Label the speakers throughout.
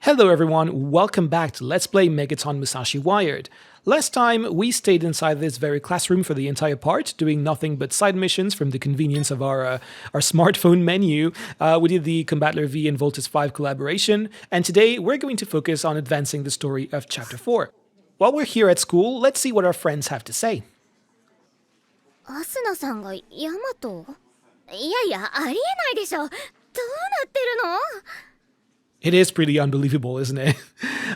Speaker 1: Hello everyone, welcome back to Let's Play Megaton Musashi Wired. Last time, we stayed inside this very classroom for the entire part, doing nothing but side missions from the convenience of our smartphone menu. We did the Combattler V and LEVEL5 collaboration, and today we're going to focus on advancing the story of Chapter 4. While we're here at school, let's see what our friends have to say.
Speaker 2: Asuna-sanがヤマト? いやいや、ありえないでしょ。どうなってるの?
Speaker 1: It is pretty unbelievable, isn't it?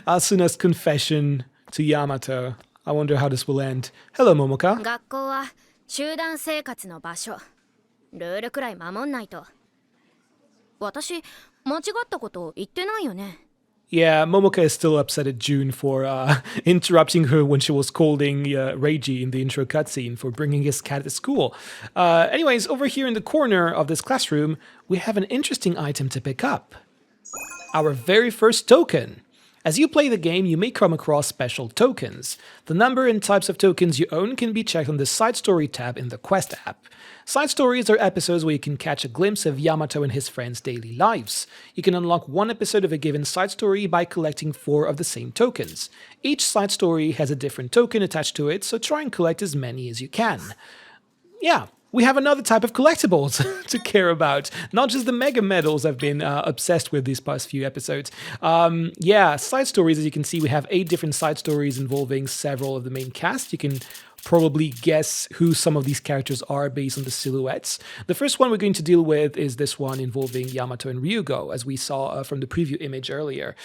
Speaker 1: Asuna's confession to Yamato. I wonder how this will end. Hello, Momoka.
Speaker 2: 学校は集団生活の場所。ルールくらい守んないと。私、間違ったこと言ってないよね。
Speaker 1: Yeah, Momoka is still upset at June for interrupting her when she was scolding REIJI in the intro cutscene for bringing his cat to school. Anyways, over here in the corner of this classroom, we have an interesting item to pick up. Our very first token. As you play the game, you may come across special tokens. The number and types of tokens you own can be checked on the Side Story tab in the Quest app. Side Stories are episodes where you can catch a glimpse of Yamato and his friends' daily lives. You can unlock one episode of a given side story by collecting 4 of the same tokens. Each side story has a different token attached to it, so try and collect as many as you can. Yeah. We have another type of collectibles to care about. Not just the mega medals I've been obsessed with these past few episodes. Yeah, side stories, as you can see, we have 8 different side stories involving several of the main cast. You can probably guess who some of these characters are based on the silhouettes. The first one we're going to deal with is this one involving Yamato and Ryugo, as we saw from the preview image earlier.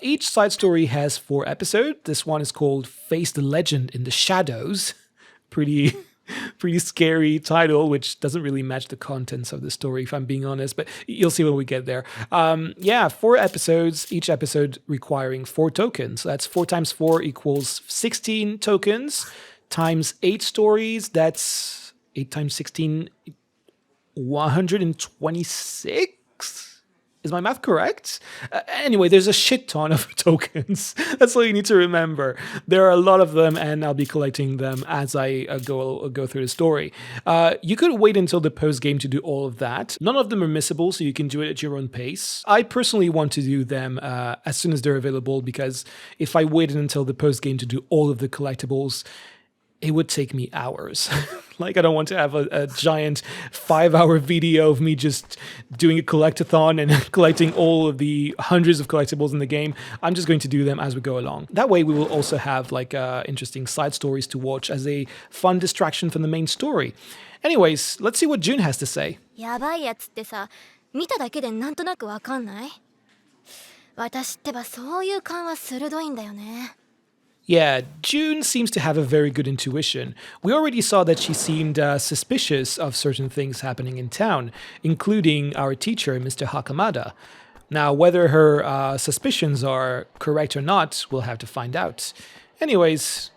Speaker 1: Each side story has 4 episodes. This one is called Face the Legend in the Shadows. Pretty scary title, which doesn't really match the contents of the story, if I'm being honest, but you'll see when we get there. Yeah, 4 episodes, each episode requiring 4 tokens. So that's 4 times 4 equals 16 tokens, times 8 stories, that's 8 times 16, 126? Is my math correct? Anyway, there's a shit ton of tokens. That's all you need to remember. There are a lot of them, and I'll be collecting them as I go through the story. You could wait until the post-game to do all of that. None of them are missable, so you can do it at your own pace. I personally want to do them as soon as they're available, because if I waited until the post-game to do all of the collectibles, it would take me hours. Like, I don't want to have a giant 5-hour video of me just doing a collectathon and collecting all of the hundreds of collectibles in the game. I'm just going to do them as we go along. That way, we will also have like interesting side stories to watch as a fun distraction from the main story. Anyways, let's see what June has to say.
Speaker 2: やばいやつってさ、見ただけでなんとなくわかんない？私ってばそういう感は鋭いんだよね。
Speaker 1: Yeah, June seems to have a very good intuition. We already saw that she seemed suspicious of certain things happening in town, including our teacher, Mr. Hakamada. Now, whether her suspicions are correct or not, we'll have to find out. Anyways,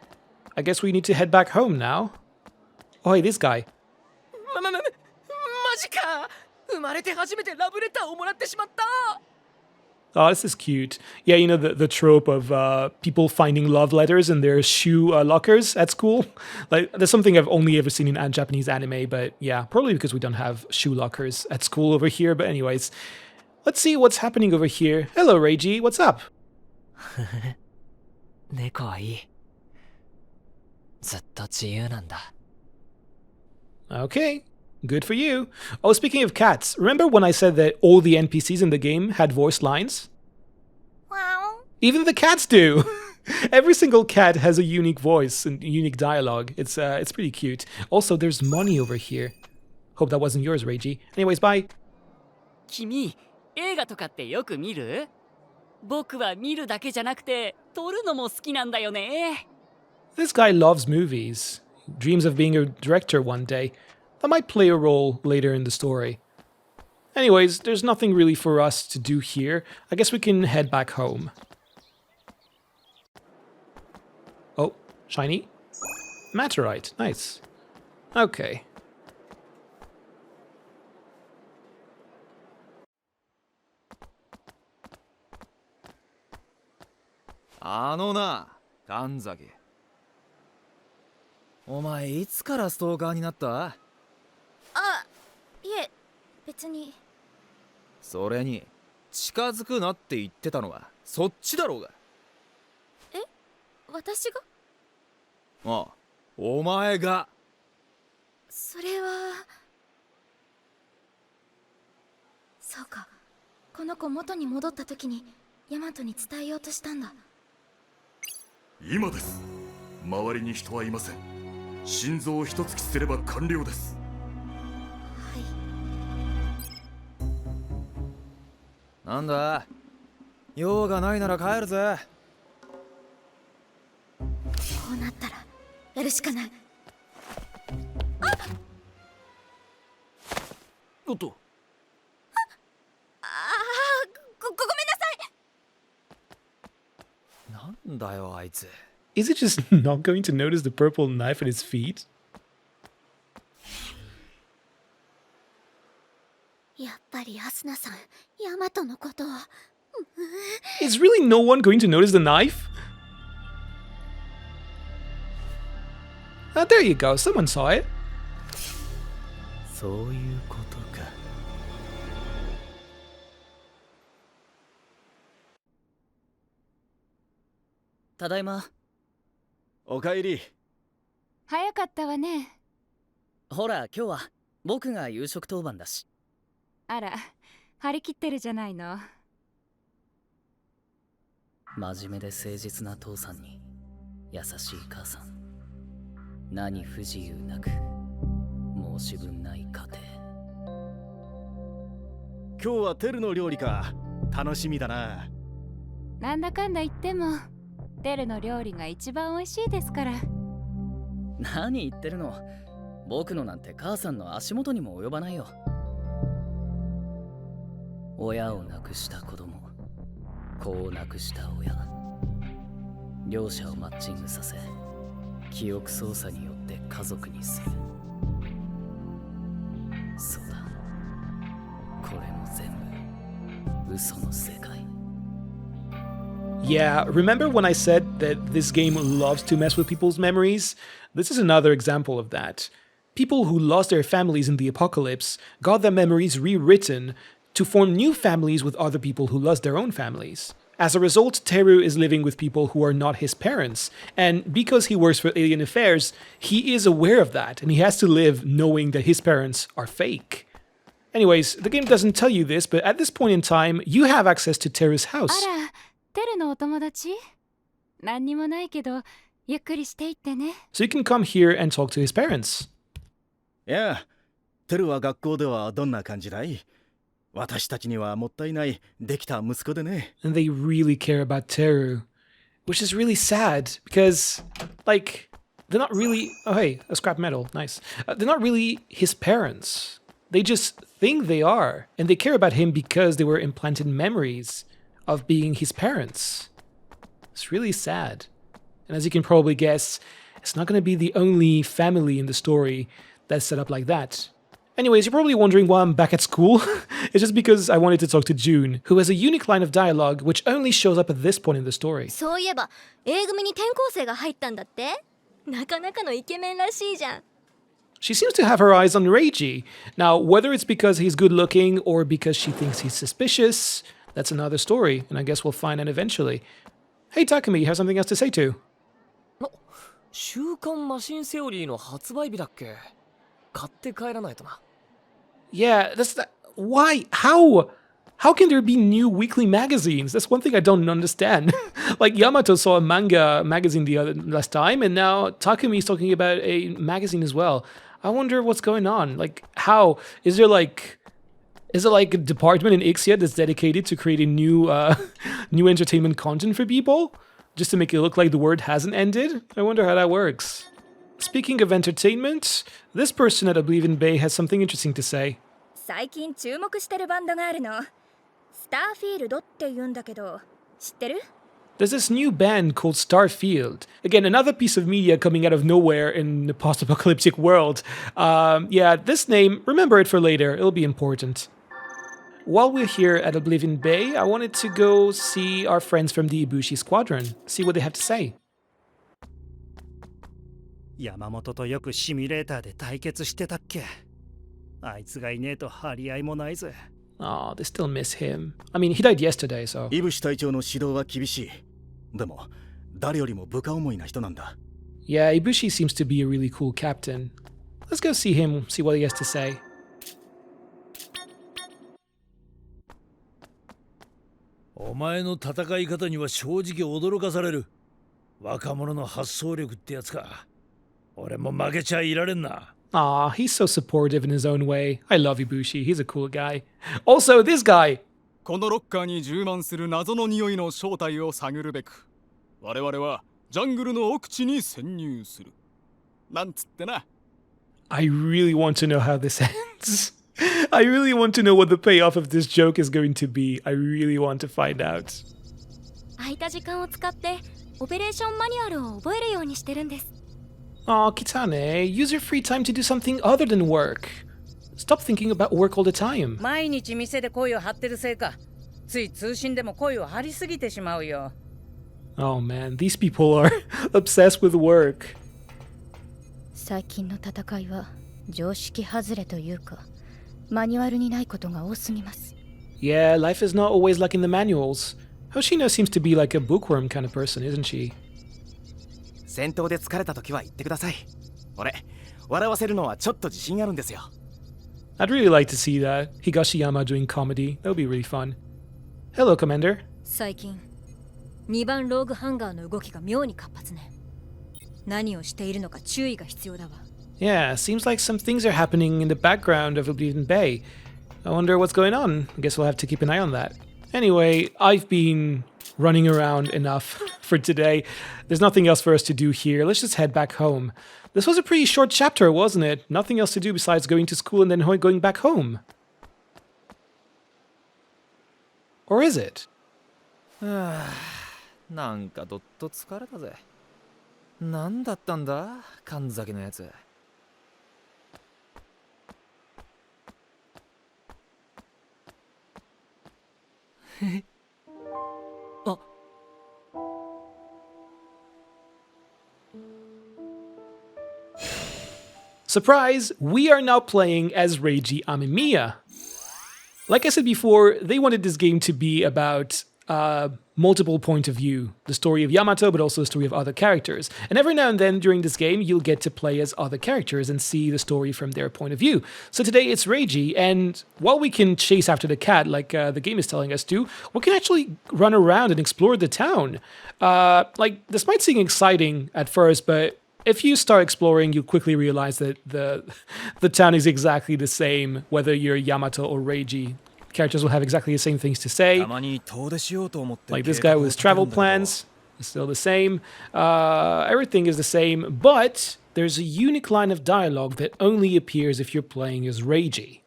Speaker 1: I guess we need to head back home now. Oh, hey, this guy.
Speaker 3: マジか! 生まれて初めてラブレターをもらってしまった!
Speaker 1: Oh, this is cute. Yeah, you know, the trope of people finding love letters in their shoe lockers at school. Like, that's something I've only ever seen in Japanese anime, but yeah, probably because we don't have shoe lockers at school over here. But anyways, let's see what's happening over here. Hello, REIJI. What's up?
Speaker 3: 猫はいい。ずっと自由なんだ。
Speaker 1: Okay. Good for you. Oh, speaking of cats, remember when I said that all the NPCs in the game had voice lines?
Speaker 2: Wow.
Speaker 1: Even the cats do! Every single cat has a unique voice and unique dialogue. It's pretty cute. Also, there's money over here. Hope that wasn't yours, REIJI. Anyways, bye.
Speaker 3: 君、映画とかってよく見る？僕は見るだけじゃなくて、撮るのも好きなんだよね。
Speaker 1: This guy loves movies. Dreams of being a director one day. That might play a role later in the story. Anyways, there's nothing really for us to do here. I guess we can head back home. Oh, shiny? Materite, nice. Okay.
Speaker 4: あのな、神崎。お前いつからストーカーになった？
Speaker 2: あ、いえ、別に。
Speaker 4: それに、近づくなって言ってたのはそっちだろうが。
Speaker 2: 私が？
Speaker 4: ああ、お前が。
Speaker 2: それはそうか。この子元に戻った時にヤマトに伝えようとしたんだ。
Speaker 5: 今です。周りに人はいません。心臓を一突きすれば完了です。
Speaker 2: はい。
Speaker 4: なんだ、用がないなら帰るぜ。
Speaker 2: こうなったらやるしかない。
Speaker 4: おっと。
Speaker 2: ごめんなさい。
Speaker 4: なんだよあいつ。
Speaker 1: Is it just not going to notice the purple knife at his feet?
Speaker 2: やっぱりアスナさん、ヤマトのことを。
Speaker 1: Is really no one going to notice the knife? Ah, there you go. Someone saw it.
Speaker 4: そういうことか。
Speaker 3: ただいま。
Speaker 4: おかえり。
Speaker 6: 早かったわね。
Speaker 3: ほら今日は僕が夕食当番だし。
Speaker 6: あら、張り切ってるじゃないの。
Speaker 3: 真面目で誠実な父さんに優しい母さん、何不自由なく申し分ない家庭。
Speaker 7: 今日はテルの料理か。楽しみだな。
Speaker 6: なんだかんだ言ってもテルの料理が一番美味しいですから。
Speaker 3: 何言ってるの。僕のなんて母さんの足元にも及ばないよ。親を亡くした子供、子を亡くした親、両者をマッチングさせ記憶操作によって家族にする。そうだ、これも全部嘘の世界。
Speaker 1: Yeah, remember when I said that this game loves to mess with people's memories? This is another example of that. People who lost their families in the apocalypse got their memories rewritten to form new families with other people who lost their own families. As a result, Teru is living with people who are not his parents, and because he works for Alien Affairs, he is aware of that, and he has to live knowing that his parents are fake. Anyways, the game doesn't tell you this, but at this point in time, you have access to Teru's
Speaker 6: あ
Speaker 1: house.
Speaker 6: ら、テルのお友達？何にもないけどゆっくりしていってね。
Speaker 1: So you can come here and talk to his parents.
Speaker 7: いや、テルは学校ではどんな感じだい？私たちにはもったいないできた息子でね。
Speaker 1: And they really care about Teru, which is really sad because, like, they're not really. Oh, hey, a scrap metal, nice. They're not really his parents. They just think they are, and they care about him because they were implanted memories of being his parents. It's really sad. And as you can probably guess, it's not going to be the only family in the story that's set up like that. Anyways, you're probably wondering why I'm back at school. It's just because I wanted to talk to June, who has a unique line of dialogue which only shows up at this point in the story.
Speaker 2: そういえば A 組に転校生が入ったんだって。なかなかのイケメンらしいじゃん。
Speaker 1: She seems to have her eyes on REIJI. Now, whether it's because he's good looking or because she thinks he's suspicious, that's another story, and I guess we'll find out eventually. Hey Takumi, you have something else to say too?
Speaker 8: 週刊マシンセオリーの発売日だっけ？買って帰らないとな。
Speaker 1: Yeah, that's that. Why? How? How can there be new weekly magazines? That's one thing I don't understand. Like Yamato saw a manga magazine the last time, and now Takumi is talking about a magazine as well. I wonder what's going on. Like, how is there like? Is it like a department in Ixia that's dedicated to creating new new entertainment content for people? Just to make it look like the world hasn't ended? I wonder how that works. Speaking of entertainment, this person at Oblivion Bay has something interesting to say.
Speaker 9: 最近注目してるバンドがあるの。スターフィールドって言うんだけど、知ってる？
Speaker 1: There's this new band called Starfield. Again, another piece of media coming out of nowhere in the post-apocalyptic world. Yeah, this name, remember it for later. It'll be important. While we're here at Oblivion Bay, I wanted to go see our friends from the Ibushi Squadron, see what they have to say.
Speaker 7: 山本とよくシミュレーターで対決してたっけ。あいつがいねえと張り合いもないぜ。
Speaker 1: Oh, they still miss him. I mean, he died yesterday, so.
Speaker 7: イブシ隊長の指導は厳しい。でも誰よりも部下思いな人なんだ。
Speaker 1: Yeah, Ibushi seems to be a really cool captain. Let's go see him, see what he has to say.
Speaker 10: お前の戦い方には正直驚かされる。若者の発想力ってやつか。俺も負けちゃいられんな。
Speaker 1: Aw, he's so supportive in his own way. I love Ibushi, he's a cool guy. Also, this guy!
Speaker 11: このロッカーに充満する謎の匂いの正体を探るべく、我々はジャングルの奥地に潜入する。なんつってな。
Speaker 1: I really want to know how this ends. I really want to know what the payoff of this joke is going to be. I really want to find out.
Speaker 2: 空いた時間を使ってオペレーションマニュアルを覚えるようにしてるんです。
Speaker 1: Aw, Kitane, use your free time to do something other than work. Stop thinking about work all the time.
Speaker 12: 毎日店で声を張ってるせいか、つい通信でも声を張りすぎてしまうよ。
Speaker 1: Oh man, these people are obsessed with work.
Speaker 2: 最近の戦いは常識外れというか、マニュアルにないことが多すぎます。
Speaker 1: Yeah, life is not always like in the manuals. Hoshino seems to be like a bookworm kind of person, isn't she?
Speaker 4: 戦闘で疲れた時は言ってください。俺、笑わせるのはちょっと自信あるんですよ。
Speaker 1: I'd really like to see that. Higashiyama doing comedy. That would be really fun. Hello, Commander.
Speaker 13: 最近2番ローグハンガーの動きが妙に活発ね。何をしているのか注意が必要だわ。
Speaker 1: Yeah, seems like some things are happening in the background of Oblivion Bay. I wonder what's going on. I guess we'll have to keep an eye on that. Anyway, I've been running around enough for today. There's nothing else for us to do here. Let's just head back home. This was a pretty short chapter, wasn't it? Nothing else to do besides going to school and then going back home. Or is it?
Speaker 4: なんかどっと疲れたぜ。なんだったんだ、神崎のやつ。
Speaker 8: あ。
Speaker 1: Surprise! We are now playing as REIJI Amemiya. Like I said before, they wanted this game to be about multiple point of view. The story of Yamato, but also the story of other characters. And every now and then during this game, you'll get to play as other characters and see the story from their point of view. So today it's REIJI, and while we can chase after the cat, like the game is telling us to, we can actually run around and explore the town. Like, this might seem exciting at first, but if you start exploring, you'll quickly realize that the town is exactly the same, whether you're Yamato or REIJI. Characters will have exactly the same things to say. Like this guy with his travel plans is still the same. Everything is the same, but there's a unique line of dialogue that only appears if you're playing as REIJI.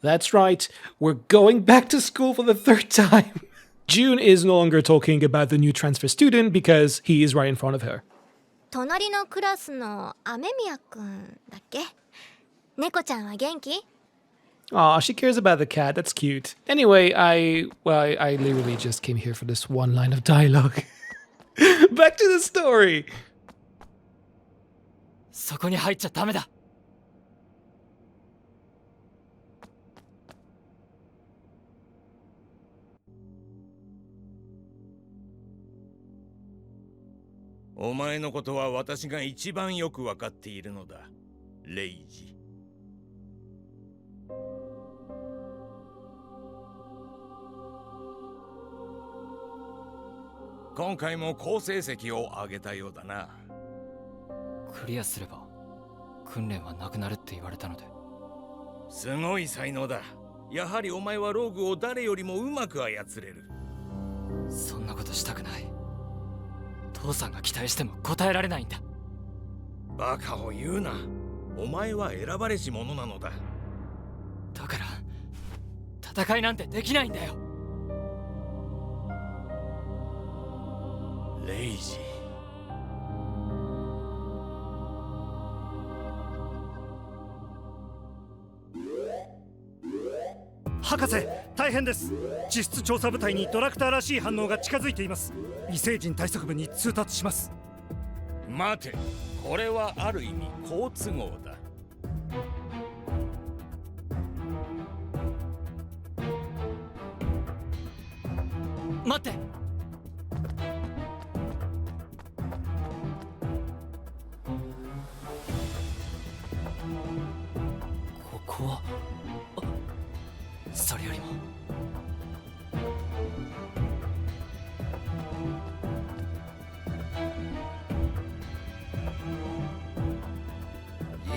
Speaker 1: That's right, we're going back to school for the third time. June is no longer talking about the new transfer student because he is right in front of her.
Speaker 2: 隣のクラスの雨宮くんだっけ？猫ちゃんは元気？
Speaker 1: Aw, she cares about the cat. That's cute. Anyway, I literally just came here for this one line of dialogue. Back to the story.
Speaker 8: そこに入っちゃダメだ。
Speaker 14: お前のことは私が一番よくわかっているのだ、レイジ。今回も好成績を上げたようだな。
Speaker 8: クリアすれば訓練はなくなるって言われたので。
Speaker 14: すごい才能だ。やはりお前はローグを誰よりもうまく操れる。
Speaker 8: そんなことしたくない。父さんが期待しても答えられないんだ。
Speaker 14: バカを言うな。お前は選ばれし者なのだ。
Speaker 8: だから戦いなんてできないんだよ。
Speaker 14: レイジ。
Speaker 15: 博士、大変です。地質調査部隊にドラクターらしい反応が近づいています。異星人対策部に通達します。
Speaker 14: 待て、これはある意味好都合だ。
Speaker 8: 待って。ここは、それよりも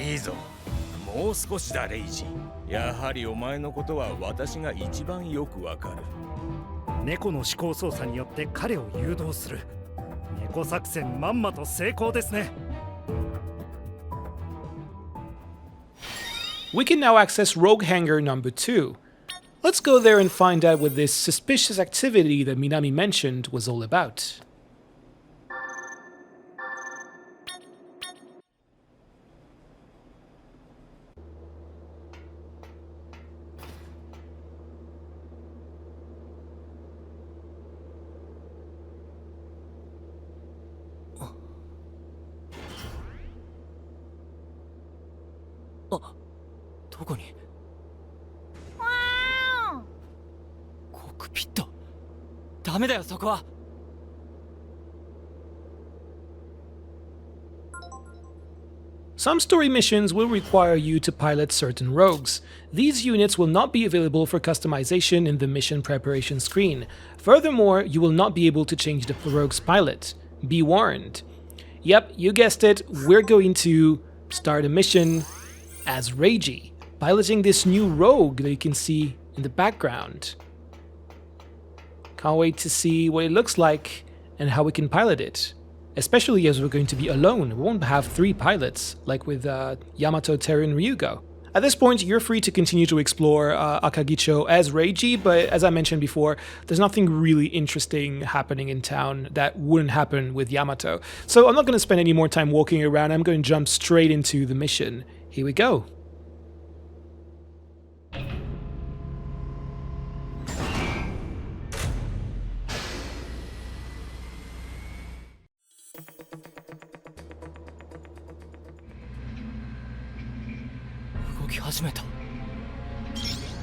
Speaker 14: いいぞ、もう少しだレイジ。やはりお前のことは私が一番よくわかる。
Speaker 15: 猫の思考操作によって彼を誘導する。猫作戦まんまと成功ですね。
Speaker 1: We can now access Rogue Hangar number 2. Let's go there and find out what this suspicious activity that Minami mentioned was all about.
Speaker 8: Oh. どこに？コックピット。ダメだよそこは。
Speaker 1: Some story missions will require you to pilot certain rogues. These units will not be available for customization in the mission preparation screen. Furthermore, you will not be able to change the rogue's pilot. Be warned. Yep, you guessed it, we're going to start a mission as REIJI, piloting this new rogue that you can see in the background. Can't wait to see what it looks like and how we can pilot it. Especially as we're going to be alone, we won't have 3 pilots like with Yamato, Teru, and Ryugo. At this point, you're free to continue to explore Akagicho as REIJI, but as I mentioned before, there's nothing really interesting happening in town that wouldn't happen with Yamato. So I'm not going to spend any more time walking around, I'm going to jump straight into the mission. Here we go.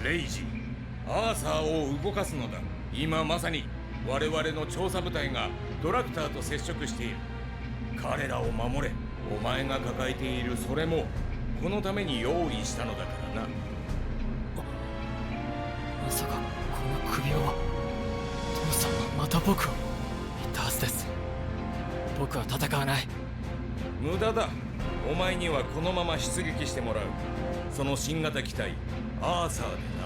Speaker 14: REIJI、アーサーを動かすのだ。今まさに我々の調査部隊がドラクターと接触している。彼らを守れ。お前が抱えているそれもこのために用意したのだからな。
Speaker 8: まさかこの首輪は父さんはまた僕を言ったはずです。僕は戦わない。
Speaker 14: 無駄だ。お前にはこのまま出撃してもらう。その新型機体アーサーでな。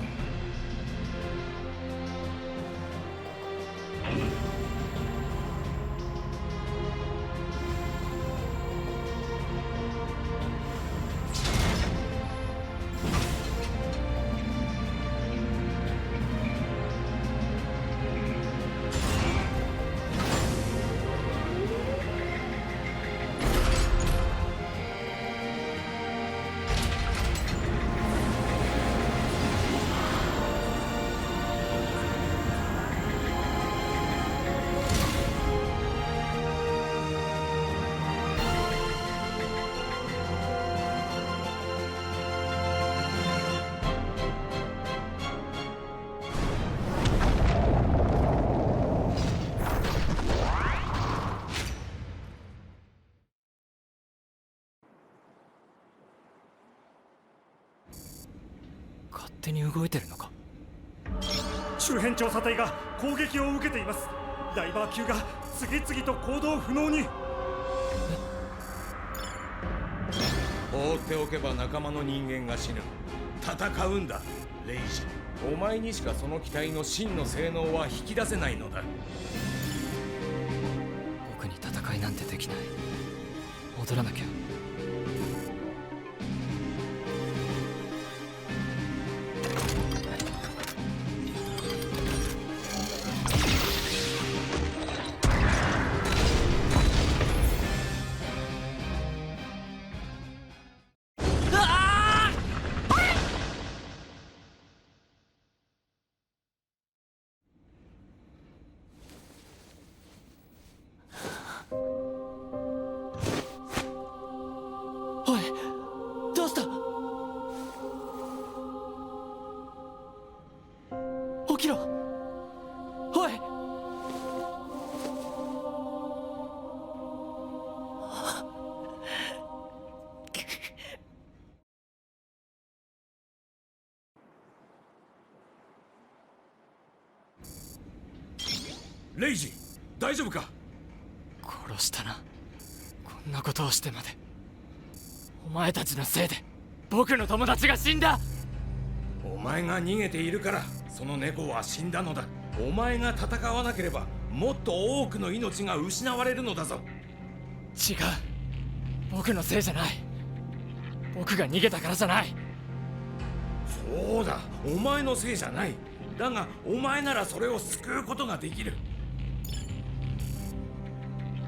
Speaker 8: 勝手に動いてるのか。
Speaker 15: 周辺調査隊が攻撃を受けています。ダイバー級が次々と行動不能に。
Speaker 14: 放っておけば仲間の人間が死ぬ。戦うんだレイジ。お前にしかその機体の真の性能は引き出せないのだ。
Speaker 8: 僕に戦いなんてできない。戻らなきゃ。
Speaker 14: レイジ、大丈夫か？
Speaker 8: 殺したな。こんなことをしてまで。お前たちのせいで僕の友達が死んだ。
Speaker 14: お前が逃げているからその猫は死んだのだ。お前が戦わなければもっと多くの命が失われるのだぞ。
Speaker 8: 違う、僕のせいじゃない。僕が逃げたからじゃない。
Speaker 14: そうだ、お前のせいじゃない。だがお前ならそれを救うことができる。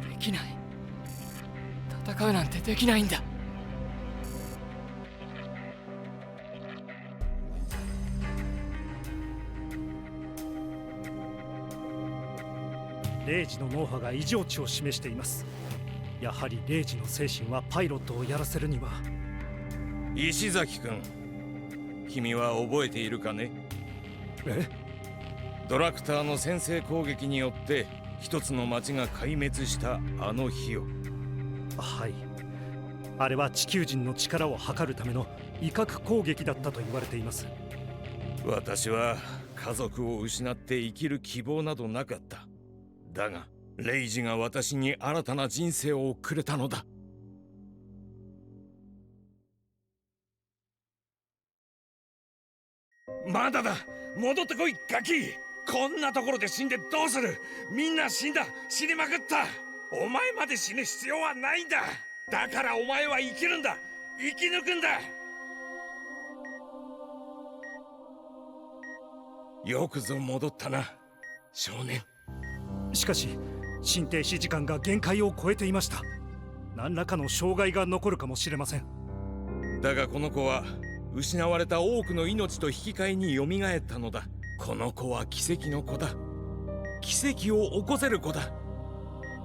Speaker 8: できない。戦うなんてできないんだ。
Speaker 15: レイジの脳波が異常値を示しています。やはりレイジの精神はパイロットをやらせるには。
Speaker 14: 石崎君、君は覚えているかね？
Speaker 15: え？
Speaker 14: ドラクターの先制攻撃によって一つの町が壊滅したあの日を。
Speaker 15: はい、あれは地球人の力を測るための威嚇攻撃だったと言われています。
Speaker 14: 私は家族を失って生きる希望などなかった。だがレイジが私に新たな人生をくれたのだ。まだだ、戻ってこいガキ。こんなところで死んでどうする？みんな死んだ、死にまくった。お前まで死ぬ必要はないんだ。だからお前は生きるんだ、生き抜くんだ。よくぞ戻ったな、少年。
Speaker 15: しかし心停止時間が限界を超えていました。何らかの障害が残るかもしれません。
Speaker 14: だがこの子は失われた多くの命と引き換えに蘇ったのだ。この子は奇跡の子だ。奇跡を起こせる子だ。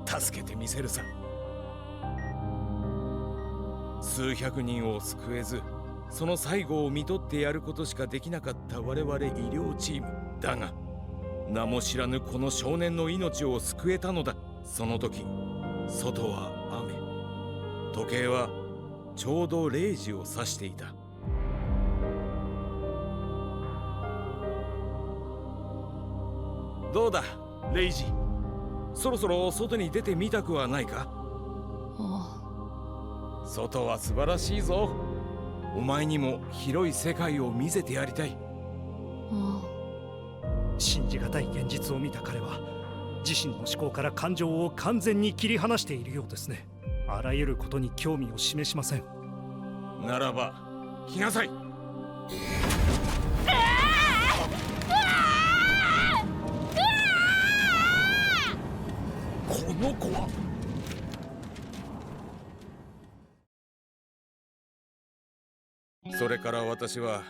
Speaker 14: 助けてみせるさ。数百人を救えず、その最後を看取ってやることしかできなかった我々医療チームだが、名も知らぬこの少年の命を救えたのだ。その時、外は雨、時計はちょうど0時を指していた。どうだレイジ、そろそろ外に出てみたくはないか？外は素晴らしいぞ。お前にも広い世界を見せてやりたい。
Speaker 15: 信じがたい現実を見た彼は自身の思考から感情を完全に切り離しているようですね。あらゆることに興味を示しません。
Speaker 14: ならば来なさい。この子は。それから私は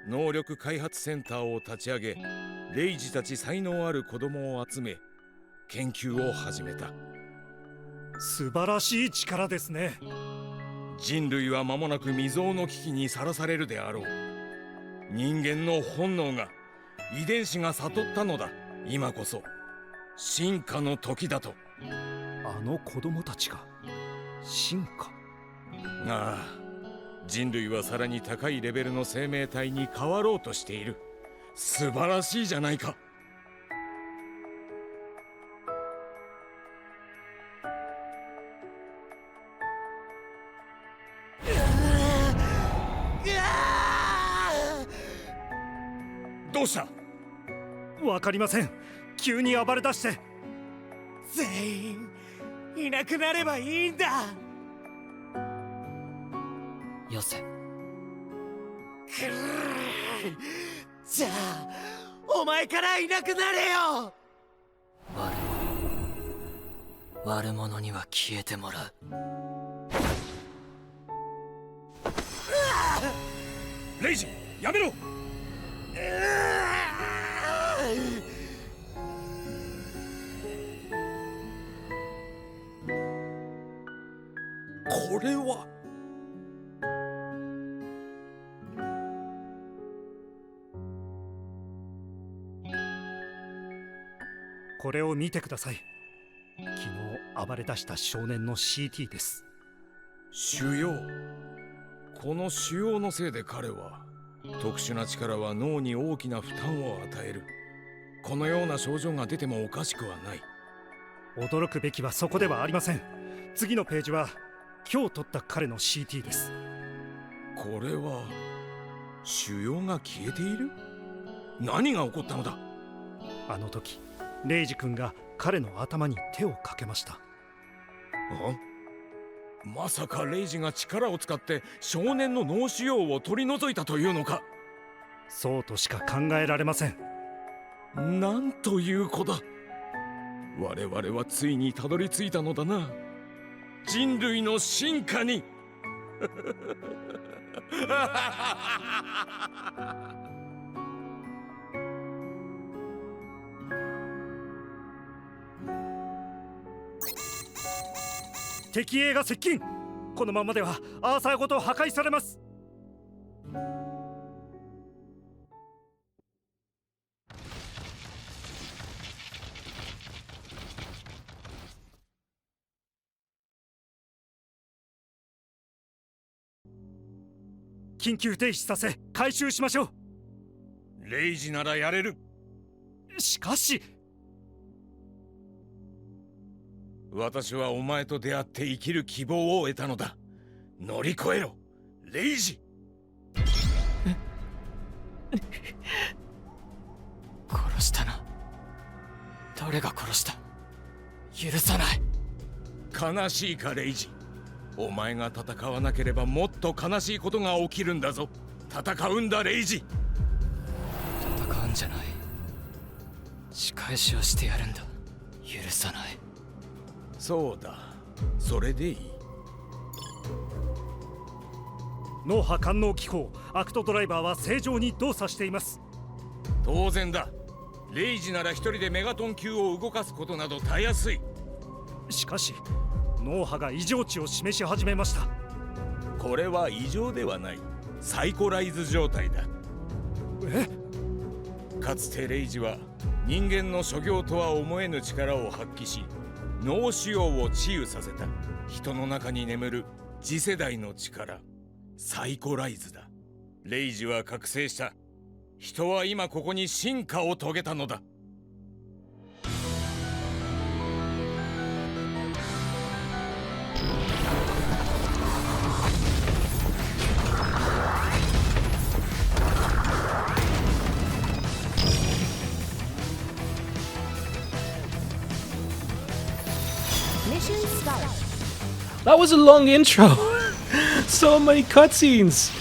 Speaker 14: 能力開発センターを立ち上げ、レイジたち才能ある子供を集め研究を始めた。
Speaker 15: 素晴らしい力ですね。
Speaker 14: 人類は間もなく未曾有の危機にさらされるであろう。人間の本能が、遺伝子が悟ったのだ。今こそ進化の時だと。
Speaker 15: あの子供たちが進化。
Speaker 14: ああ、人類はさらに高いレベルの生命体に変わろうとしている。素晴らしいじゃないか。どうした？
Speaker 15: わかりません。急に暴れ出して。
Speaker 4: 全員いなくなればいいんだ。
Speaker 8: よせ。
Speaker 4: じゃあお前からいなくなれよ。
Speaker 8: 悪者には消えてもらう。
Speaker 14: レイジ、やめろ。これは。
Speaker 15: これを見てください。昨日暴れ出した少年の CT です。
Speaker 14: 腫瘍。この腫瘍のせいで彼は、特殊な力は脳に大きな負担を与える。このような症状が出てもおかしくはない。
Speaker 15: 驚くべきはそこではありません。次のページは今日撮った彼の CT です。
Speaker 14: これは腫瘍が消えている？何が起こったのだ？
Speaker 15: あの時レイジ君が彼の頭に手をかけました。
Speaker 14: まさかレイジが力を使って少年の脳腫瘍を取り除いたというのか？
Speaker 15: そうとしか考えられません。
Speaker 14: なんという子だ。我々はついにたどり着いたのだな。人類の進化に。
Speaker 15: 敵兵が接近。このままではアーサーごと破壊されます。緊急停止させ回収しましょう。
Speaker 14: レイジならやれる。
Speaker 15: しかし
Speaker 14: 私はお前と出会って生きる希望を得たのだ。乗り越えろレイジ。
Speaker 8: 殺したな。誰が殺した？許さない。
Speaker 14: 悲しいかレイジ。お前が戦わなければもっと悲しいことが起きるんだぞ。戦うんだレイジ。
Speaker 8: 戦うんじゃない。仕返しをしてやるんだ。許さない。
Speaker 14: そうだ、それでいい。
Speaker 15: 脳波感応機構アクトドライバーは正常に動作しています。
Speaker 14: 当然だ。レイジなら一人でメガトン級を動かすことなどたやすい。
Speaker 15: しかし脳波が異常値を示し始めました。
Speaker 14: これは異常ではない。サイコライズ状態だ。かつてレイジは人間の所業とは思えぬ力を発揮し、脳腫瘍を治癒させた。人の中に眠る次世代の力、サイコライズだ。レイジは覚醒した。人は今ここに進化を遂げたのだ。
Speaker 1: That was a long intro. So many cutscenes.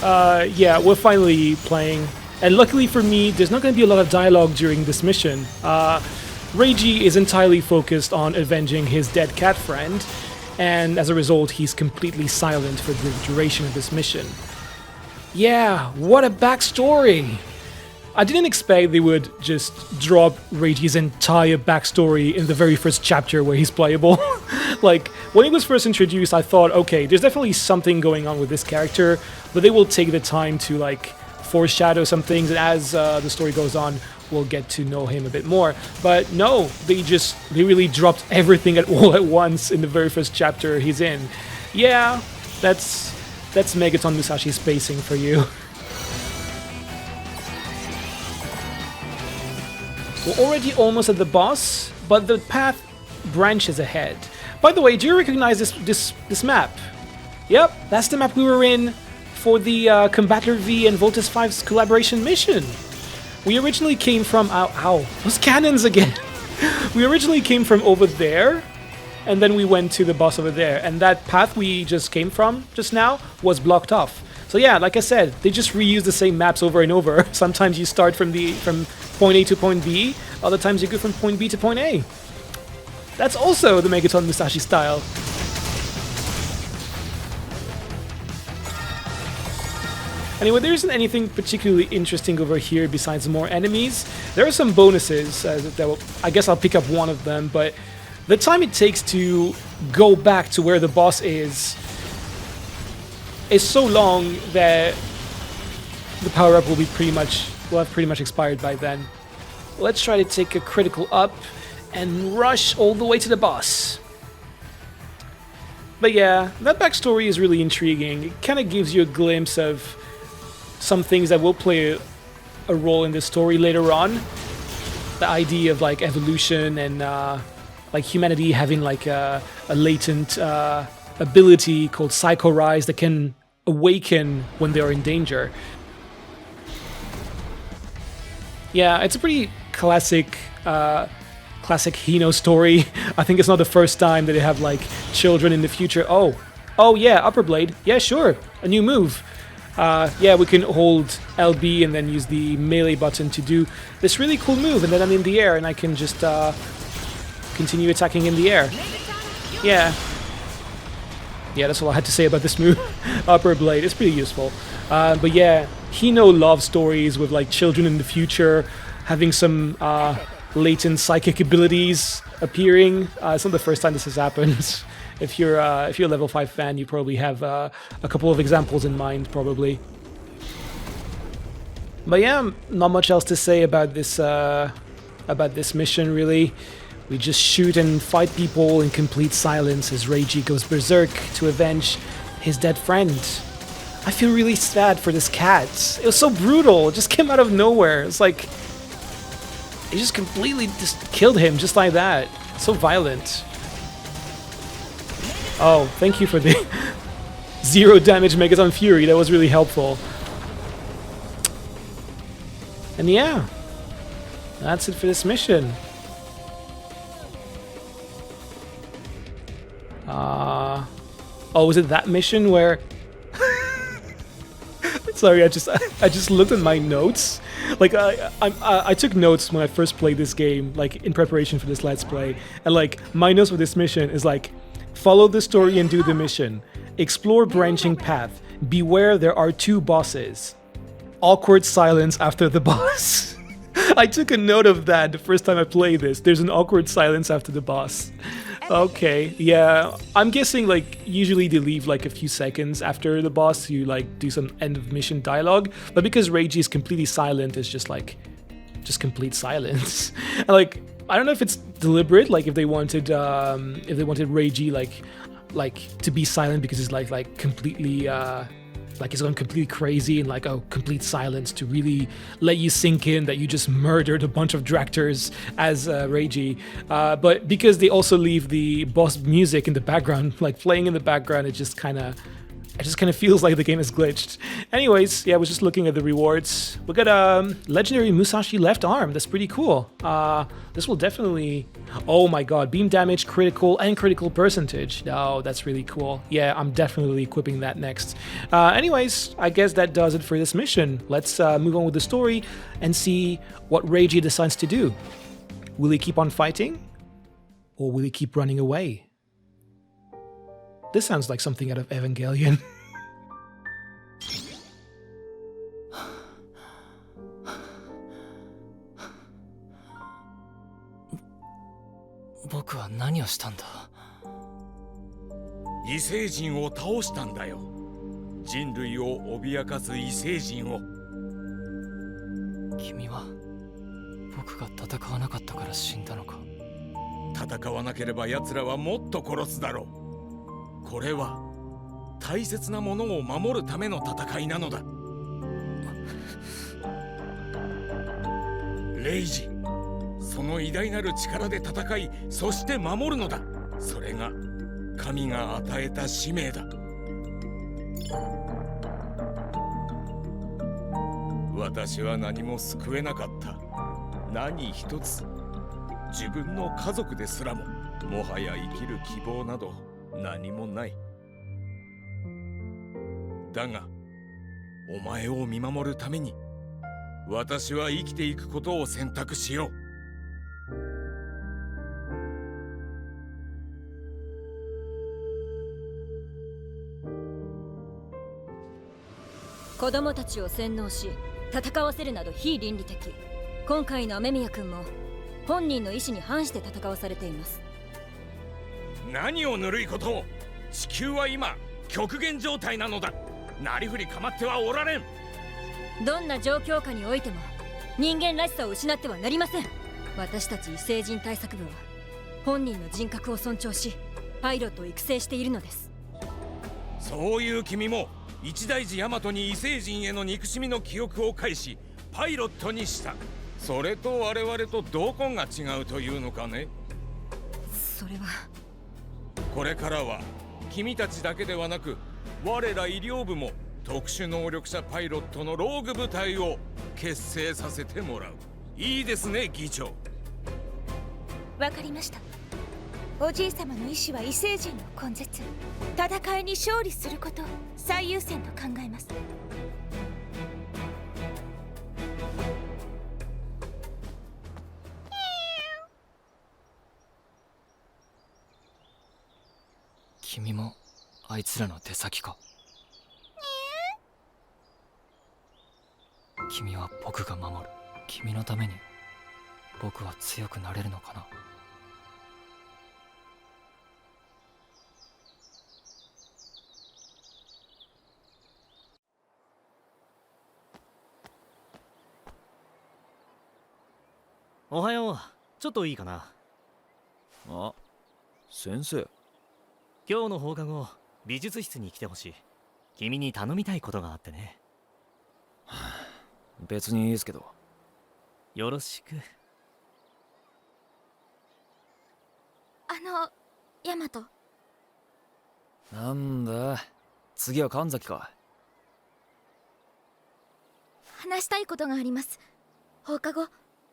Speaker 1: Yeah, we're finally playing. And luckily for me, there's not going to be a lot of dialogue during this mission. REIJI is entirely focused on avenging his dead cat friend. And as a result, he's completely silent for the duration of this mission. Yeah, what a backstory. I didn't expect they would just drop REIJI's entire backstory in the very first chapter where he's playable. Like, when he was first introduced, I thought, okay, there's definitely something going on with this character, but they will take the time to, like, foreshadow some things, and as the story goes on, we'll get to know him a bit more. But no, they really dropped everything all at once in the very first chapter he's in. Yeah, that's Megaton Musashi spacing for you. We're already almost at the boss, but the path branches ahead. By the way, do you recognize this map? Yep, that's the map we were in for the Combattler V and Voltus 5's collaboration mission. We originally came from... Ow, those cannons again! We originally came from over there, and then we went to the boss over there, and that path we just came from just now was blocked off. So yeah, like I said, they just reuse the same maps over and over. Sometimes you start from point A to point B, other times you go from point B to point A. That's also the Megaton Musashi style. Anyway, there isn't anything particularly interesting over here besides more enemies. There are some bonuses, I guess I'll pick up one of them, but the time it takes to go back to where the boss is so long that the power-up will have pretty much expired by then. Let's try to take a critical up and rush all the way to the boss. But yeah, that backstory is really intriguing. It kind of gives you a glimpse of some things that will play a role in the story later on. the idea of like evolution and like humanity having like a latent ability called Psycho Rise that can awaken when they are in danger. Yeah, it's a pretty classic Hino story. I think it's not the first time that they have like children in the future. Oh yeah, upper blade. Yeah, sure, a new move. Yeah, we can hold LB and then use the melee button to do this really cool move, and then I'm in the air and I can just continue attacking in the air. Yeah, that's all I had to say about this move. Upper blade, it's pretty useful. But yeah, Hino loves stories with like children in the future having some latent psychic abilities appearing. It's not the first time this has happened. If you're a level 5 fan, you probably have a couple of examples in mind, probably. But yeah, not much else to say about this mission, really. We just shoot and fight people in complete silence as Reiji goes berserk to avenge his dead friend. I feel really sad for this cat. It was so brutal. It just came out of nowhere. It's like it just completely just killed him just like that. So violent. Oh, thank you for the 0 damage Megaton Fury. That was really helpful. And yeah, that's it for this mission. Oh, was it that mission where... Sorry, I just looked at my notes. Like I took notes when I first played this game, like in preparation for this Let's Play, and like my notes for this mission is like, follow the story and do the mission. Explore branching path. Beware, there are 2 bosses. Awkward silence after the boss. I took a note of that the first time I played this. There's an awkward silence after the boss. Okay, yeah. I'm guessing like usually they leave like a few seconds after the boss to like do some end of mission dialogue. But because Reiji is completely silent, it's just complete silence. And like I don't know if it's deliberate, like if they wanted Reiji like to be silent because it's like completely like he's going completely crazy and like complete silence to really let you sink in that you just murdered a bunch of Dractors as Reiji. But because they also leave the boss music in the background, like playing in the background, it just kind of feels like the game is glitched. Anyways, yeah, I was just looking at the rewards. We got a legendary Musashi left arm. That's pretty cool. This will definitely... Oh my god, beam damage, critical, and critical percentage. Oh, that's really cool. Yeah, I'm definitely equipping that next. Anyways, I guess that does it for this mission. Let's move on with the story and see what Reiji decides to do. Will he keep on fighting? Or will he keep running away? This sounds like something out of Evangelion.
Speaker 14: 異星人を倒したんだよ。人類を脅かす異星人を。
Speaker 8: 君は僕が戦わなかったから死んだのか。
Speaker 14: 戦わなければ奴らはもっと殺すだろう。これは大切なものを守るための戦いなのだ。レイジ、その偉大なる力で戦い、そして守るのだ。それが神が与えた使命だ。私は何も救えなかった。何一つ。自分の家族ですらも、もはや生きる希望など何もない。だが、お前を見守るために、私は生きていくことを選択しよう。
Speaker 13: 子供たちを洗脳し戦わせるなど非倫理的。今回の雨宮君も本人の意思に反して戦わされています。
Speaker 14: 何をぬるいことを。地球は今極限状態なのだ。なりふり構ってはおられん。
Speaker 13: どんな状況下においても人間らしさを失ってはなりません。私たち異星人対策部は本人の人格を尊重しパイロットを育成しているのです。
Speaker 14: そういう君も一大事ヤマトに異星人への憎しみの記憶を返しパイロットにした。それと我々とどこが違うというのかね。
Speaker 13: それは
Speaker 14: これからは君たちだけではなく我ら医療部も特殊能力者パイロットのローグ部隊を結成させてもらう。いいですね議長。
Speaker 16: わかりました。おじい様の意志は異星人の根絶、戦いに勝利することを最優先と考えます。
Speaker 8: 君もあいつらの手先か。君は僕が守る。君のために僕は強くなれるのかな。
Speaker 7: おはよう。ちょっといいかな。
Speaker 17: あ、先生。
Speaker 7: 今日の放課後、美術室に来てほしい。君に頼みたいことがあってね。
Speaker 17: 別にいいですけど。
Speaker 7: よろしく。
Speaker 2: ヤマト。
Speaker 17: なんだ、次は神崎か。
Speaker 2: 話したいことがあります。放課後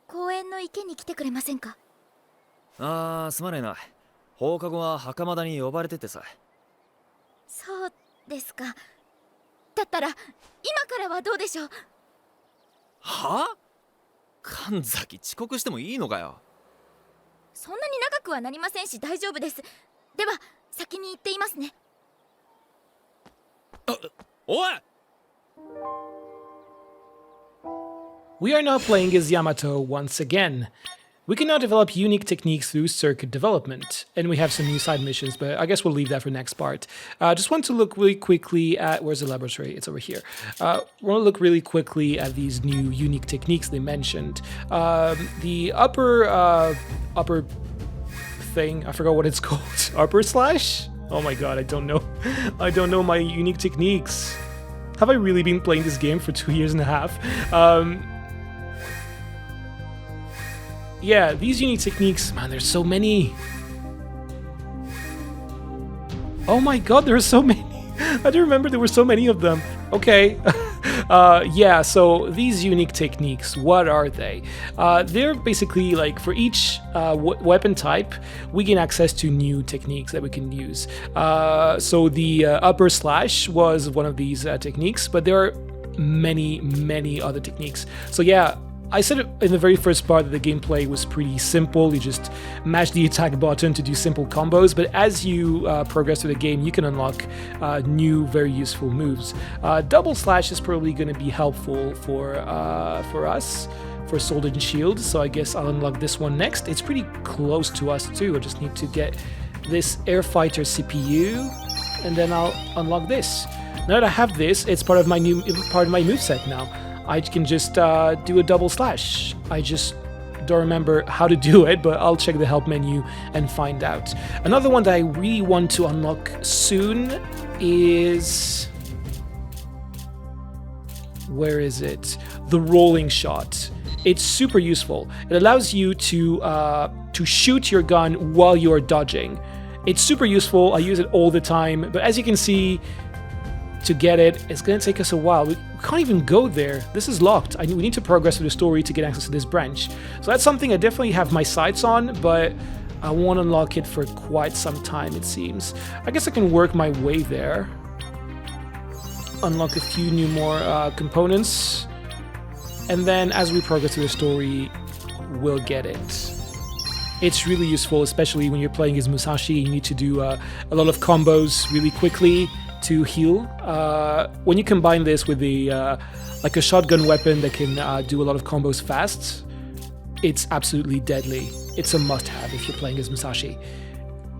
Speaker 2: 公園の池に来てくれませんか？
Speaker 17: あー、すまねえな。放課後は袴田に呼ばれててさ。
Speaker 2: そうですか。だったら今からはどうでしょう？
Speaker 17: はあ？神崎遅刻してもいいのかよ。
Speaker 2: そんなに長くはなりませんし大丈夫です。では先に行っていますね。
Speaker 17: おい
Speaker 1: We are now playing as Yamato once again. We can now develop unique techniques through circuit development, and we have some new side missions, but I guess we'll leave that for next part. Just want to look really quickly at, where's the laboratory? It's over here. Want to look really quickly at these new unique techniques they mentioned. The upper thing, I forgot what it's called. Upper slash? Oh my god, I don't know. I don't know my unique techniques. Have I really been playing this game for 2.5 years? Yeah, these unique techniques, man, there's so many. Oh my god, there are so many. I do remember there were so many of them. Okay. Yeah, so these unique techniques, what are they? They're basically like for each weapon type, we gain access to new techniques that we can use. So the upper slash was one of these techniques, but there are many other techniques. So yeah, I said in the very first part that the gameplay was pretty simple. You just mash the attack button to do simple combos, but as you progress through the game, you can unlock new, very useful moves. Double slash is probably going to be helpful for us, for Sword and Shield, so I guess I'll unlock this one next. It's pretty close to us too. I just need to get this Air Fighter CPU, and then I'll unlock this. Now that I have this, it's part of my moveset now. I can just do a double slash. I just don't remember how to do it, but I'll check the help menu and find out. Another one that I really want to unlock soon is... where is it? The rolling shot. It's super useful. It allows you to shoot your gun while you're dodging. It's super useful. I use it all the time, but as you can see, to get it, it's gonna take us a while. We can't even go there. This is locked. We need to progress through the story to get access to this branch. So that's something I definitely have my sights on, but I won't unlock it for quite some time, it seems. I guess I can work my way there. Unlock a few new more components. And then as we progress through the story, we'll get it. It's really useful, especially when you're playing as Musashi. You need to do a lot of combos really quickly to heal. When you combine this with like a shotgun weapon that can do a lot of combos fast, it's absolutely deadly. It's a must-have if you're playing as Musashi.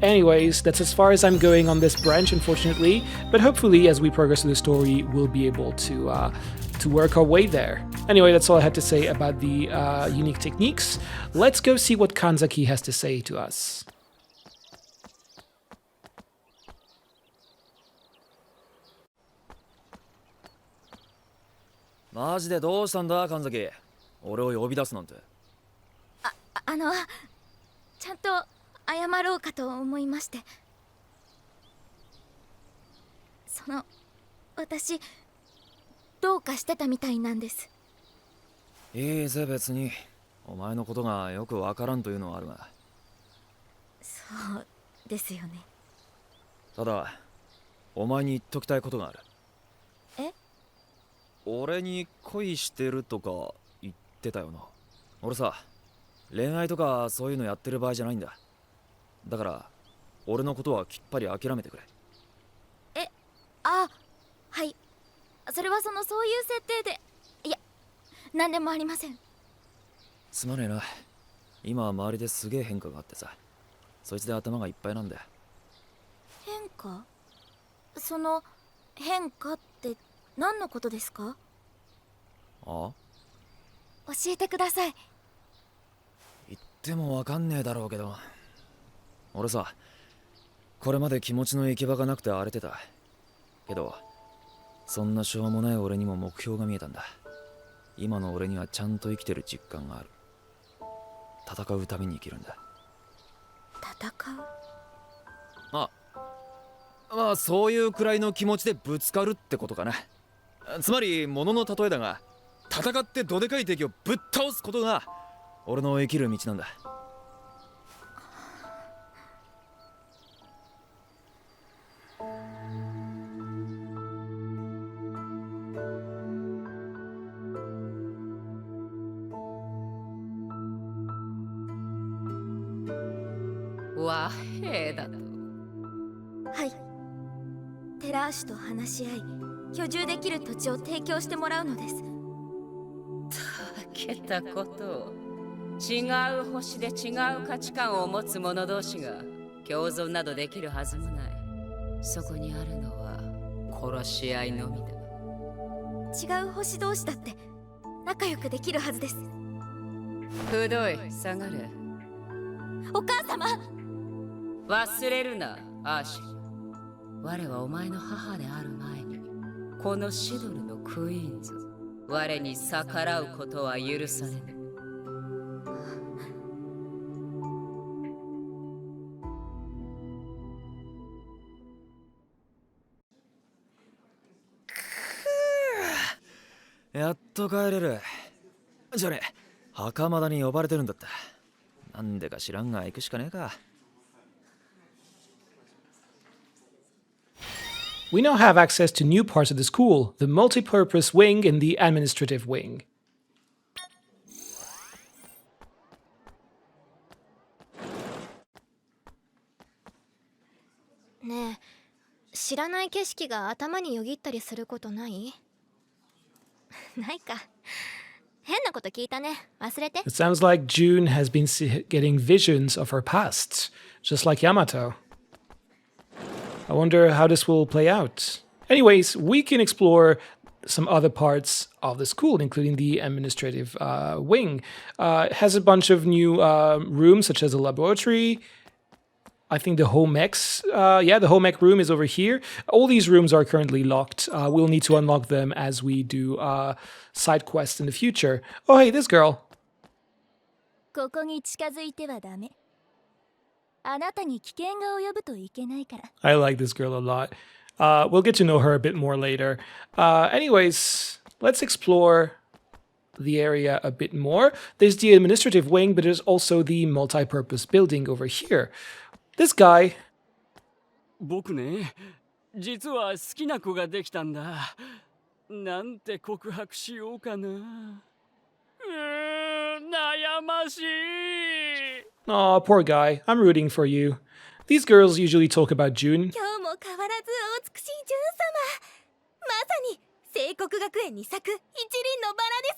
Speaker 1: Anyways, that's as far as I'm going on this branch, unfortunately, but hopefully as we progress through the story, we'll be able to work our way there. Anyway, that's all I had to say about the unique techniques. Let's go see what Kanzaki has to say to us.
Speaker 17: マジでどうしたんだ神崎。俺を呼び出すなんて。
Speaker 9: ちゃんと謝ろうかと思いまして。私どうかしてたみたいなんです。
Speaker 17: いいぜ別に。お前のことがよくわからんというのはあるが。
Speaker 9: そうですよね。
Speaker 17: ただお前に言っときたいことがある。
Speaker 9: え？
Speaker 17: 俺に恋してるとか言ってたよな。俺さ、恋愛とかそういうのやってる場合じゃないんだ。だから俺のことはきっぱり諦めてくれ。
Speaker 9: はい。それはそういう設定で。いや、何でもありません。
Speaker 17: すまねえな。今は周りですげえ変化があってさ、そいつで頭がいっぱいなんだよ。
Speaker 9: 変化？変化って何のことですか？
Speaker 17: あ？
Speaker 9: 教えてください。
Speaker 17: 言ってもわかんねえだろうけど、俺さ、これまで気持ちの行き場がなくて荒れてたけど、そんなしょうもない俺にも目標が見えたんだ。今の俺にはちゃんと生きてる実感がある。戦うために生きるんだ。
Speaker 9: 戦う？
Speaker 17: まあそういうくらいの気持ちでぶつかるってことかな。つまり物の例えだが、戦ってどでかい敵をぶっ倒すことが俺の生きる道なんだ。
Speaker 12: 和平だと。
Speaker 9: はい。寺足と話し合い、居住できる土地を提供してもらうのです。
Speaker 12: たけたことを。違う星で違う価値観を持つ者同士が共存などできるはずもない。そこにあるのは殺し合いのみだ。
Speaker 9: 違う星同士だって仲良くできるはずです。
Speaker 12: くどい、下がれ。
Speaker 9: お母様！
Speaker 12: 忘れるな、アーシー。我はお前の母である前に、このシドルのクイーンズ、我に逆らうことは許されぬ。
Speaker 17: やっと帰れる。じゃあね、袴田に呼ばれてるんだった。なんでか知らんが行くしかねえか。
Speaker 1: We now have access to new parts of the school, the multi-purpose wing and the administrative wing.
Speaker 2: Ne, 知らない景色が頭によぎったりすることない？ないか。変なこと聞いたね。忘れて。
Speaker 1: It sounds like June has been getting visions of her past, just like Yamato. I wonder how this will play out. Anyways, we can explore some other parts of the school, including the administrative wing. It has a bunch of new rooms, such as a laboratory. I think the home ex, the home ec room is over here. All these rooms are currently locked. We'll need to unlock them as we do side quests in the future. Oh, hey, this girl.
Speaker 9: ここに近づいてはダメ。あなたに危険が及ぶといけないから。
Speaker 1: I like this girl a lot. We'll get to know her a bit more later. Anyways, let's explore the area a bit more. There's the administrative wing, but there's also the multi-purpose building over here. This guy.
Speaker 8: 僕ね、実は好きな子ができたんだ。なんて告白しようかな。悩ましい。
Speaker 1: Aw, poor guy. I'm rooting for you. These girls usually talk about June.
Speaker 9: 今日も変わらずお美しいジュン様。まさに聖国学園に咲く一輪のバラです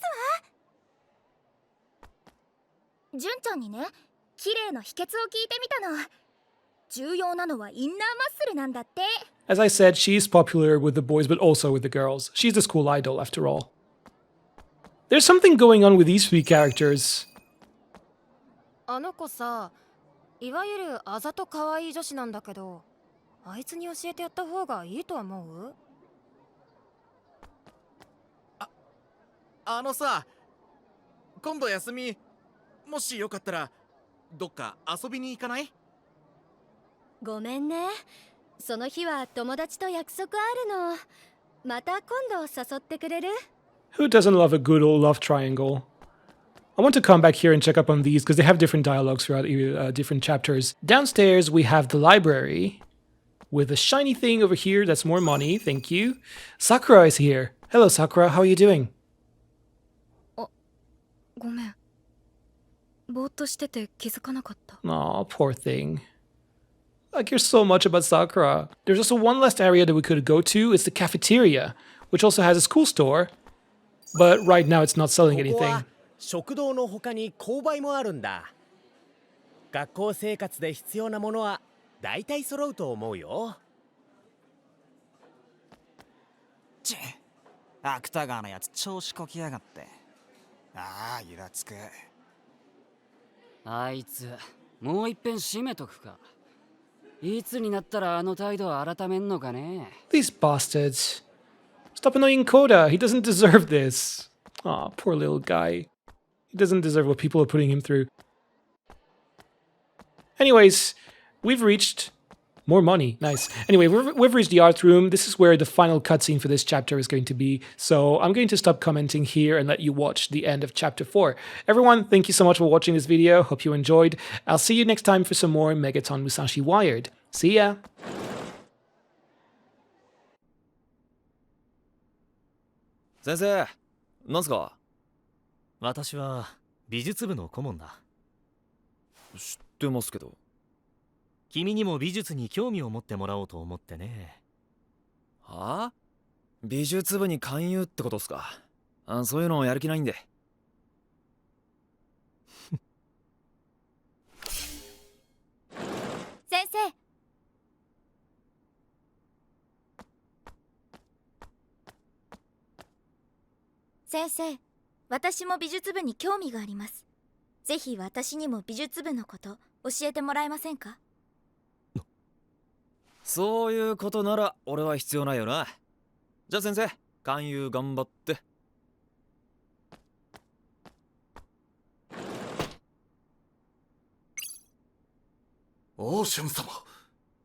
Speaker 9: わ。ジュンちゃんにね、綺麗の秘訣を聞いてみたの。重要なのはインナーマッスルなんだって。
Speaker 1: As I said, she's popular with the boys, but also with the girls. She's the school idol, after all. There's something going on with these three characters.
Speaker 2: あの子さ、いわゆるあざと可愛い女子なんだけど、あいつに教えてやった方がいいと思う？
Speaker 4: あのさ、今度休み、もしよかったらどっか遊びに行かない？
Speaker 13: ごめんね。その日は友達と約束あるの。また今度誘ってくれる？
Speaker 1: Who doesn't love a good old love triangle? I want to come back here and check up on these because they have different dialogues throughout different chapters. Downstairs, we have the library with a shiny thing over here. That's more money. Thank you. Sakura is here. Hello, Sakura. How are you doing?
Speaker 13: ごめん。ぼーっとしてて気づかなかった。
Speaker 1: Aw, poor thing. I care so much about Sakura. There's also one last area that we could go to. It's the cafeteria, which also has a school store. But right now it's not selling anything.
Speaker 18: 食堂の他に購買もあるんだ。学校生活で必要なものは大体揃うと思うよ。
Speaker 19: 芥川のやつ調子こきやがって。ああ、イラつく。
Speaker 8: あいつ、もう一遍締めとくか。いつになったらあの態度を改めんのかね。
Speaker 1: These bastards. Stop annoying Koda. He doesn't deserve this. Aw, poor little guy. He doesn't deserve what people are putting him through. Anyways, we've reached more money. Nice. Anyway, we've reached the art room. This is where the final cutscene for this chapter is going to be. So I'm going to stop commenting here and let you watch the end of chapter 4. Everyone, thank you so much for watching this video. Hope you enjoyed. I'll see you next time for some more Megaton Musashi Wired. See ya!
Speaker 17: 先生、なんすか？
Speaker 7: 私は美術部の顧問だ。
Speaker 17: 知ってますけど。
Speaker 7: 君にも美術に興味を持ってもらおうと思ってね。
Speaker 17: はあ？美術部に勧誘ってことっすか？そういうのやる気ないんで。
Speaker 9: 先生。先生、私も美術部に興味があります。ぜひ私にも美術部のこと教えてもらえませんか？
Speaker 17: そういうことなら俺は必要ないよな。じゃあ先生、勧誘頑張って。
Speaker 5: アーシャム様、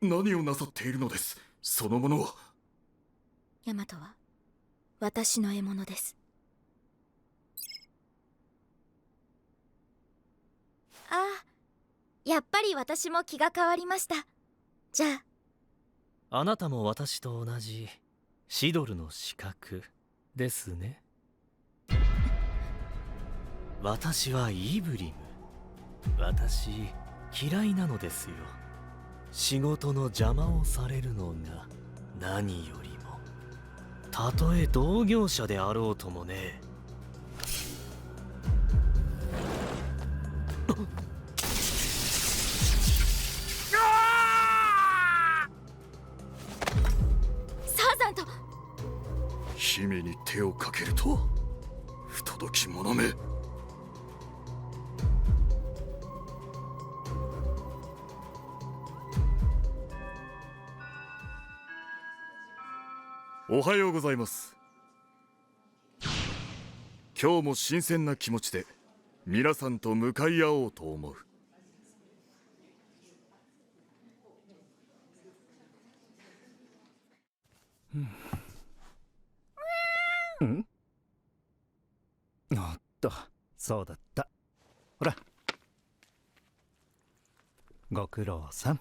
Speaker 5: 何をなさっているのです？そのものは。
Speaker 9: ヤマトは私の獲物です。ああ、やっぱり私も気が変わりました。じゃあ。
Speaker 7: あなたも私と同じシドルの資格ですね。私はイブリム。私嫌いなのですよ。仕事の邪魔をされるのが何よりも。たとえ同業者であろうともね。
Speaker 5: 姫に手をかけるとは不届き者め。おはようございます。今日も新鮮な気持ちで皆さんと向かい合おうと思う。
Speaker 7: おっと、そうだった。ほら、ご苦労さん。